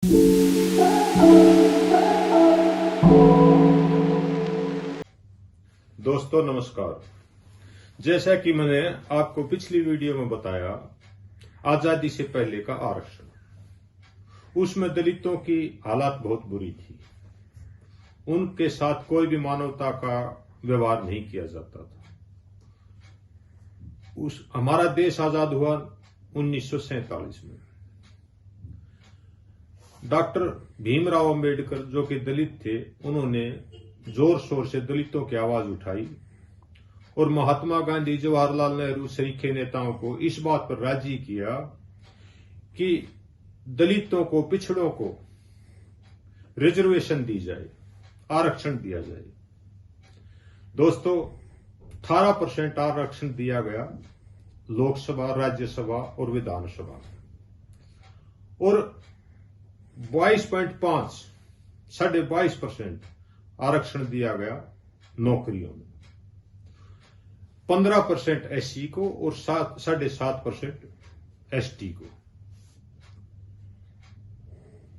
दोस्तों नमस्कार। जैसा कि मैंने आपको पिछली वीडियो में बताया, आजादी से पहले का आरक्षण, उसमें दलितों की हालात बहुत बुरी थी। उनके साथ कोई भी मानवता का व्यवहार नहीं किया जाता था। हमारा देश आजाद हुआ 1947 में। डॉक्टर भीमराव अंबेडकर जो कि दलित थे, उन्होंने जोर शोर से दलितों की आवाज उठाई और महात्मा गांधी, जवाहरलाल नेहरू सरीखे नेताओं को इस बात पर राजी किया कि दलितों को, पिछड़ों को रिजर्वेशन दी जाए, आरक्षण दिया जाए। दोस्तों, 18% आरक्षण दिया गया लोकसभा, राज्यसभा और विधानसभा, और 22.5 22.5% आरक्षण दिया गया नौकरियों में, 15% एससी को और 7.5% एसटी को।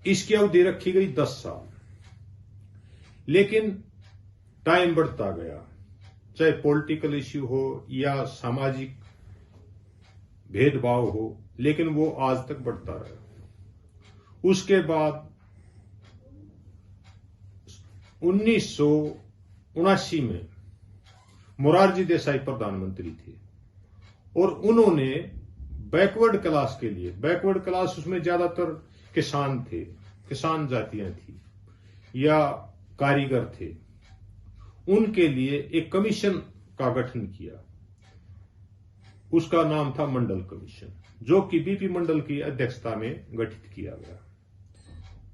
इसकी अवधि रखी गई 10 साल। लेकिन टाइम बढ़ता गया, चाहे पॉलिटिकल इश्यू हो या सामाजिक भेदभाव हो, लेकिन वो आज तक बढ़ता रहा। उसके बाद 1979 में मोरारजी देसाई प्रधानमंत्री थे और उन्होंने बैकवर्ड क्लास के लिए, बैकवर्ड क्लास उसमें ज्यादातर किसान थे, किसान जातियां थी या कारीगर थे, उनके लिए एक कमीशन का गठन किया। उसका नाम था मंडल कमीशन, जो कि बीपी मंडल की अध्यक्षता में गठित किया गया।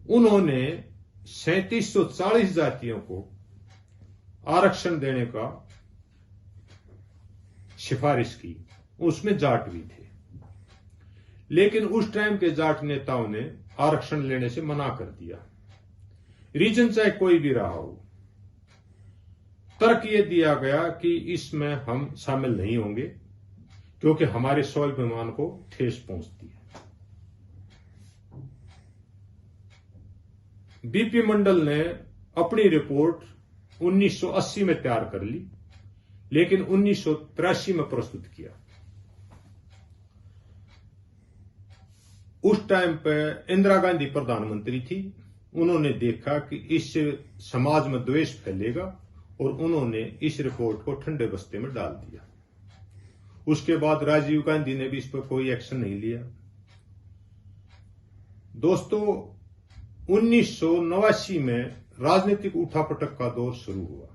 उन्होंने 3740 जातियों को आरक्षण देने का सिफारिश की। उसमें जाट भी थे, लेकिन उस टाइम के जाट नेताओं ने आरक्षण लेने से मना कर दिया। रीजन चाहे कोई भी रहा हो, तर्क यह दिया गया कि इसमें हम शामिल नहीं होंगे क्योंकि हमारे स्वाभिमान को ठेस पहुंचती है। बीपी मंडल ने अपनी रिपोर्ट 1980 में तैयार कर ली, लेकिन 1983 में प्रस्तुत किया। उस टाइम पे इंदिरा गांधी प्रधानमंत्री थी। उन्होंने देखा कि इससे समाज में द्वेष फैलेगा और उन्होंने इस रिपोर्ट को ठंडे बस्ते में डाल दिया। उसके बाद राजीव गांधी ने भी इस पर कोई एक्शन नहीं लिया। दोस्तों, 1989 में राजनीतिक उठापटक का दौर शुरू हुआ।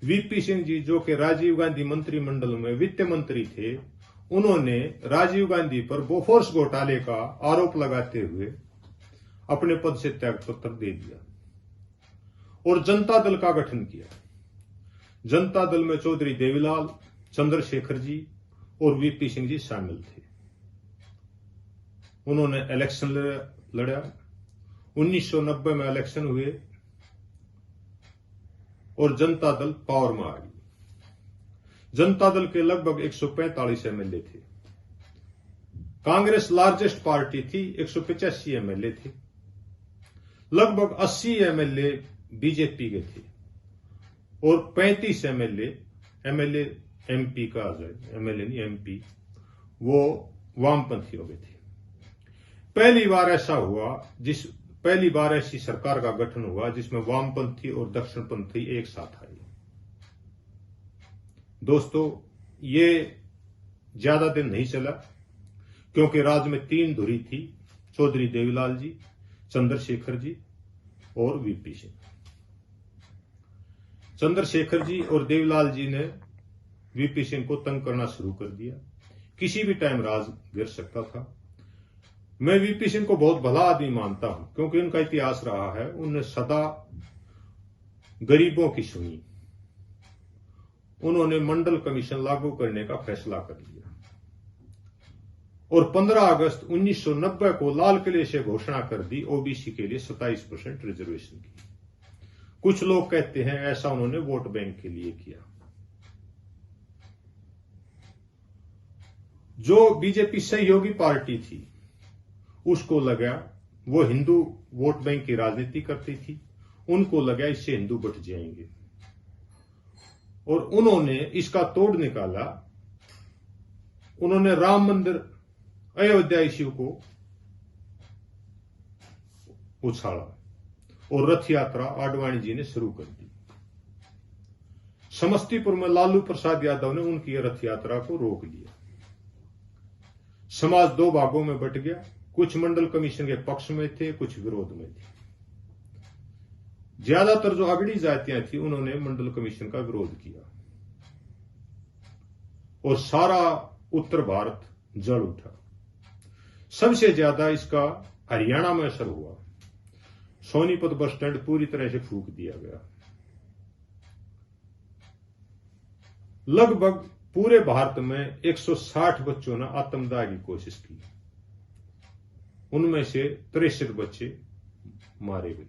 वीपी सिंह जी, जो कि राजीव गांधी मंत्रिमंडल में वित्त मंत्री थे, उन्होंने राजीव गांधी पर बोफोर्स घोटाले का आरोप लगाते हुए अपने पद से त्यागपत्र दे दिया और जनता दल का गठन किया। जनता दल में चौधरी देवीलाल, चंद्रशेखर जी और वीपी सिंह जी शामिल थे। उन्होंने इलेक्शन लड़ा। 1990 में इलेक्शन हुए और जनता दल पावर में आ गई। जनता दल के लगभग 145 एमएलए थे। कांग्रेस लार्जेस्ट पार्टी थी, 185 एमएलए थे। लगभग 80 एमएलए बीजेपी के थे और 35 एमएलए एमपी का आ जाए, एमएलए नहीं एमपी, वो वामपंथियों के थे। पहली बार ऐसी सरकार का गठन हुआ जिसमें वामपंथी और दक्षिणपंथी एक साथ आए। दोस्तों, ये ज्यादा दिन नहीं चला क्योंकि राज्य में 3 धुरी थी, चौधरी देवीलाल जी, चंद्रशेखर जी और वीपी सिंह। चंद्रशेखर जी और देवीलाल जी ने वीपी सिंह को तंग करना शुरू कर दिया। किसी भी टाइम राज गिर सकता था। मैं वीपी सिंह को बहुत भला आदमी मानता हूं क्योंकि उनका इतिहास रहा है, उन्होंने सदा गरीबों की सुनी। उन्होंने मंडल कमीशन लागू करने का फैसला कर लिया और 15 अगस्त 1990 को लाल किले से घोषणा कर दी ओबीसी के लिए 27% रिजर्वेशन की। कुछ लोग कहते हैं ऐसा उन्होंने वोट बैंक के लिए किया। जो बीजेपी सहयोगी पार्टी थी उसको लगा वो हिंदू वोट बैंक की राजनीति करती थी, उनको लगा इससे हिंदू बट जाएंगे और उन्होंने इसका तोड़ निकाला। उन्होंने राम मंदिर अयोध्या इश्यू को उछाला और रथ यात्रा आडवाणी जी ने शुरू कर दी। समस्तीपुर में लालू प्रसाद यादव ने उनकी रथ यात्रा को रोक लिया। समाज दो भागों में बट गया, कुछ मंडल कमीशन के पक्ष में थे, कुछ विरोध में थे। ज्यादातर जो अगड़ी जातियां थी उन्होंने मंडल कमीशन का विरोध किया और सारा उत्तर भारत जल उठा। सबसे ज्यादा इसका हरियाणा में असर हुआ। सोनीपत बस स्टैंड पूरी तरह से फूंक दिया गया। लगभग पूरे भारत में 160 बच्चों ने आत्मदाह की कोशिश की। उनमें से 63 बच्चे मारे गए।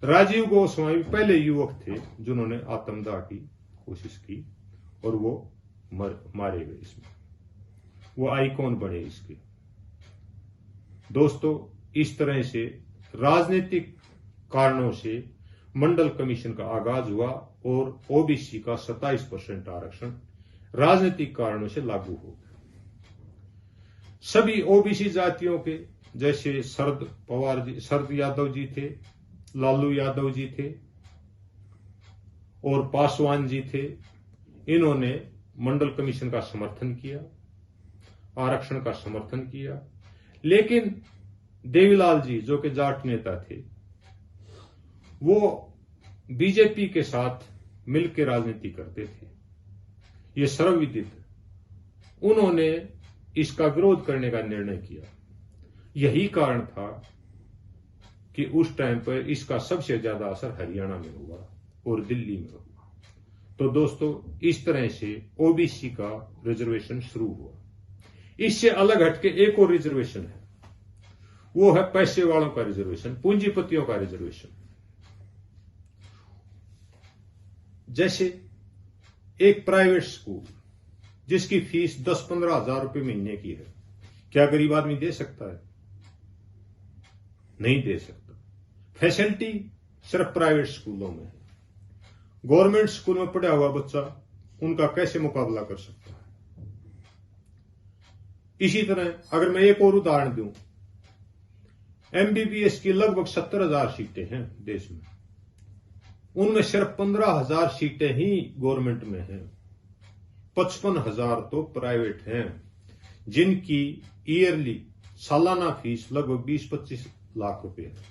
राजीव गोस्वामी पहले युवक थे जिन्होंने आत्मदाह की कोशिश की और वो मारे गए। इसमें वो आइकॉन बने इसके। दोस्तों, इस तरह से राजनीतिक कारणों से मंडल कमीशन का आगाज हुआ और ओबीसी का 27% आरक्षण राजनीतिक कारणों से लागू हो गया। सभी ओबीसी जातियों के जैसे शरद यादव जी थे, लालू यादव जी थे और पासवान जी थे, इन्होंने मंडल कमीशन का समर्थन किया, आरक्षण का समर्थन किया। लेकिन देवीलाल जी जो कि जाट नेता थे, वो बीजेपी के साथ मिलकर राजनीति करते थे, ये सर्वविदित। उन्होंने इसका विरोध करने का निर्णय किया। यही कारण था कि उस टाइम पर इसका सबसे ज्यादा असर हरियाणा में हुआ और दिल्ली में हुआ। तो दोस्तों, इस तरह से ओबीसी का रिजर्वेशन शुरू हुआ। इससे अलग हटके एक और रिजर्वेशन है, वो है पैसे वालों का रिजर्वेशन, पूंजीपतियों का रिजर्वेशन। जैसे एक प्राइवेट स्कूल जिसकी फीस 10-15 हजार रुपए महीने की है, क्या गरीब आदमी दे सकता है? नहीं दे सकता। फैसिलिटी सिर्फ प्राइवेट स्कूलों में है। गवर्नमेंट स्कूल में पढ़ा हुआ बच्चा उनका कैसे मुकाबला कर सकता है? इसी तरह अगर मैं एक और उदाहरण दूं, एमबीबीएस की लगभग 70,000 सीटें हैं देश में, उनमें सिर्फ 15,000 सीटें ही गवर्नमेंट में हैं, 55,000 तो प्राइवेट हैं, जिनकी ईयरली सालाना फीस लगभग 20-25 लाख रुपए है,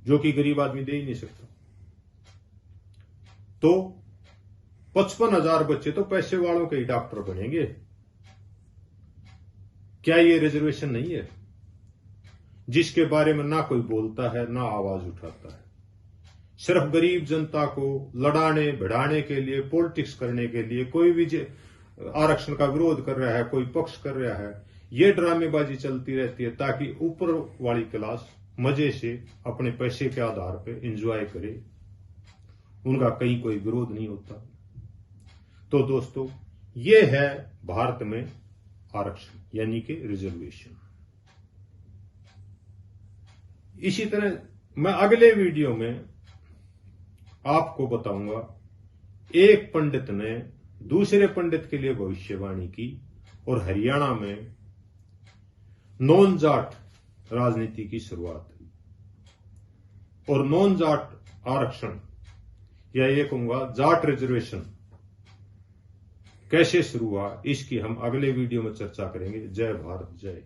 जो कि गरीब आदमी दे ही नहीं सकता। तो 55,000 बच्चे तो पैसे वालों के ही डॉक्टर बनेंगे। क्या ये रिजर्वेशन नहीं है जिसके बारे में ना कोई बोलता है ना आवाज उठाता है? सिर्फ गरीब जनता को लड़ाने भिड़ाने के लिए, पॉलिटिक्स करने के लिए कोई भी आरक्षण का विरोध कर रहा है, कोई पक्ष कर रहा है, ये ड्रामेबाजी चलती रहती है ताकि ऊपर वाली क्लास मजे से अपने पैसे के आधार पर एंजॉय करे। उनका कहीं कोई विरोध नहीं होता। तो दोस्तों, ये है भारत में आरक्षण यानी कि रिजर्वेशन। इसी तरह मैं अगले वीडियो में आपको बताऊंगा, एक पंडित ने दूसरे पंडित के लिए भविष्यवाणी की और हरियाणा में नॉन जाट राजनीति की शुरुआत हुई। और नॉन जाट आरक्षण या ये कहूंगा जाट रिजर्वेशन कैसे शुरू हुआ, इसकी हम अगले वीडियो में चर्चा करेंगे। जय भारत, जय।